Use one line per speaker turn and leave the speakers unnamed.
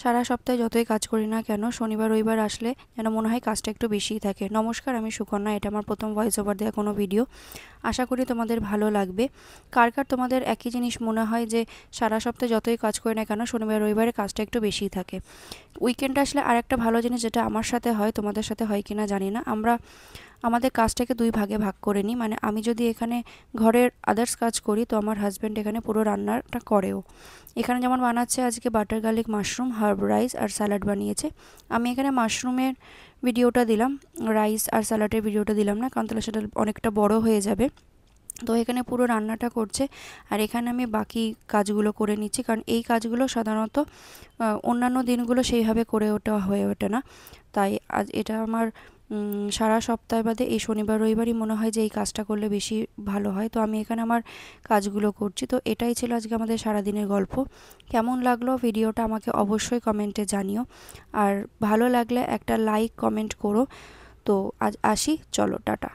সারা সপ্তাহে যতই কাজ করি না কেন শনিবার রবিবার আসলে যেন মনে হয় কাজটা একটু বেশিই থাকে। নমস্কার, আমি সুকন্যা। এটা আমার প্রথম ভয়েস ওভার দেওয়া কোনো ভিডিও। আশা করি তোমাদের ভালো লাগবে। কার কার তোমাদের একই জিনিস মনে হয় যে সারা সপ্তাহে যতই কাজ করি না কেন শনিবার রবিবারে কাজটা একটু বেশিই থাকে? উইকেন্ডে আসলে আর একটা ভালো জিনিস যেটা আমার সাথে হয়, তোমাদের সাথে হয় কিনা জানি না, আমরা আমাদের কাজটাকে দুই ভাগে ভাগ করে নিই। মানে আমি যদি এখানে ঘরের আদার্স কাজ করি তো আমার হাজব্যান্ড এখানে পুরো রান্নাটা করেও। এখানে যেমন বানাচ্ছে আজকে butter garlic mushroom, herb rice আর স্যালাড বানিয়েছে। আমি এখানে মাশরুমের ভিডিওটা দিলাম, রাইস আর স্যালাডের ভিডিওটা দিলাম না, কারণ তাহলে সেটা অনেকটা বড় হয়ে যাবে। তো এখানে পুরো রান্নাটা করছে আর এখানে আমি বাকি কাজগুলো করে নিচ্ছি, কারণ এই কাজগুলো সাধারণত অন্যান্য দিনগুলো সেইভাবে করে ওঠা হয়ে ওঠে না। তাই আজ এটা আমার সারা সপ্তাহ বাদে এই শনিবার রবিবারই মনে হয় যে এই কাজটা করলে বেশি ভালো হয়। তো আমি এখানে আমার কাজগুলো করছি। তো এটাই ছিল আজকে আমাদের সারাদিনের গল্প। কেমন লাগলো ভিডিওটা আমাকে অবশ্যই কমেন্টে জানিও, আর ভালো লাগলে একটা লাইক কমেন্ট করো। তো আজ আসি, চলো টাটা।